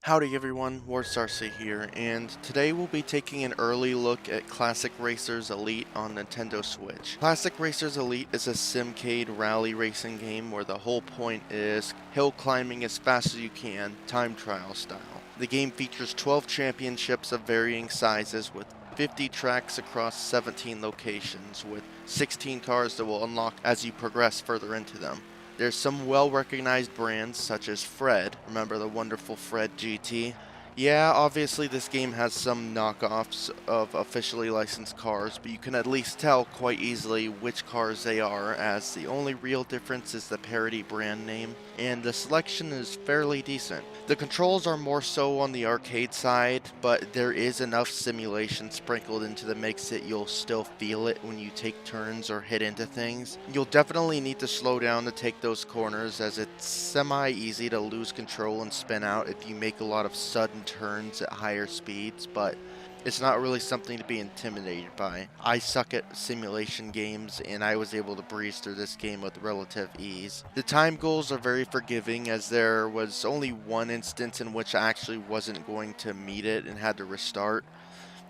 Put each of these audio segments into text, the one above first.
Howdy everyone, Warsarcy here, and today we'll be taking an early look at Classic Racers Elite on Nintendo Switch. Classic Racers Elite is a Simcade rally racing game where the whole point is hill climbing as fast as you can, time trial style. The game features 12 championships of varying sizes with 50 tracks across 17 locations, with 16 cars that will unlock as you progress further into them. There's some well-recognized brands such as Fred, remember the wonderful Fred GT? Yeah, obviously this game has some knockoffs of officially licensed cars, but you can at least tell quite easily which cars they are, as the only real difference is the parody brand name, and the selection is fairly decent. The controls are more so on the arcade side, but there is enough simulation sprinkled into the mix that you'll still feel it when you take turns or hit into things. You'll definitely need to slow down to take those corners, as it's semi-easy to lose control and spin out if you make a lot of sudden turns at higher speeds, but it's not really something to be intimidated by. I suck at simulation games, and I was able to breeze through this game with relative ease. The time goals are very forgiving, as there was only one instance in which I actually wasn't going to meet it and had to restart.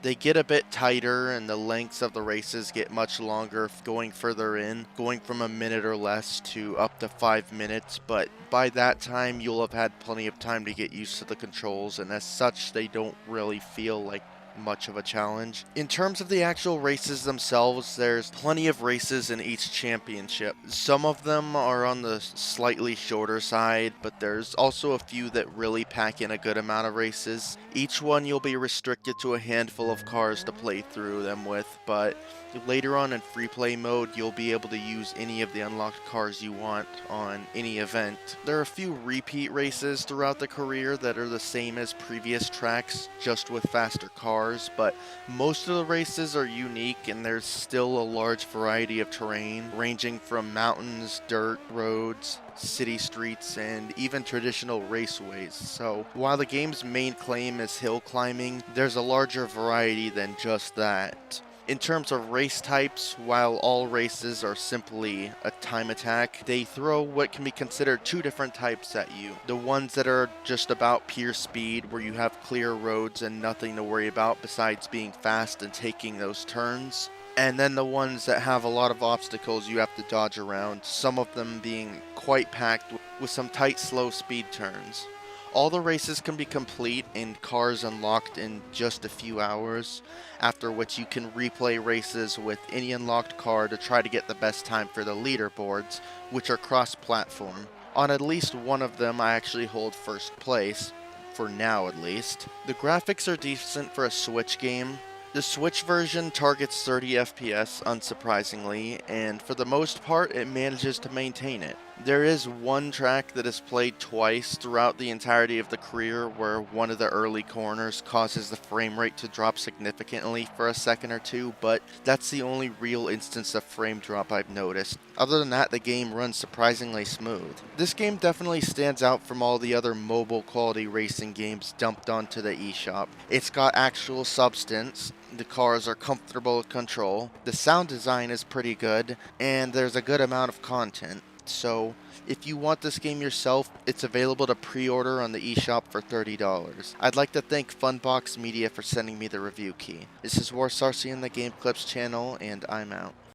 They get a bit tighter, and the lengths of the races get much longer going further in, going from a minute or less to up to 5 minutes, but by that time you'll have had plenty of time to get used to the controls, and as such they don't really feel like much of a challenge. In terms of the actual races themselves, there's plenty of races in each championship. Some of them are on the slightly shorter side, but there's also a few that really pack in a good amount of races. Each one you'll be restricted to a handful of cars to play through them with, but later on in free play mode you'll be able to use any of the unlocked cars you want on any event. There are a few repeat races throughout the career that are the same as previous tracks, just with faster cars, but most of the races are unique, and there's still a large variety of terrain, ranging from mountains, dirt, roads, city streets, and even traditional raceways. So while the game's main claim is hill climbing, there's a larger variety than just that. In terms of race types, while all races are simply a time attack, they throw what can be considered two different types at you. The ones that are just about pure speed, where you have clear roads and nothing to worry about besides being fast and taking those turns. And then the ones that have a lot of obstacles you have to dodge around, some of them being quite packed with some tight slow speed turns. All the races can be complete and cars unlocked in just a few hours, after which you can replay races with any unlocked car to try to get the best time for the leaderboards, which are cross-platform. On at least one of them I actually hold first place, for now at least. The graphics are decent for a Switch game. The Switch version targets 30 FPS, unsurprisingly, and for the most part it manages to maintain it. There is one track that is played twice throughout the entirety of the career, where one of the early corners causes the frame rate to drop significantly for a second or two, but that's the only real instance of frame drop I've noticed. Other than that, the game runs surprisingly smooth. This game definitely stands out from all the other mobile quality racing games dumped onto the eShop. It's got actual substance, the cars are comfortable to control, the sound design is pretty good, and there's a good amount of content. So, if you want this game yourself, it's available to pre-order on the eShop for $30. I'd like to thank Funbox Media for sending me the review key. This is Warsarcy in the Game Clips channel, and I'm out.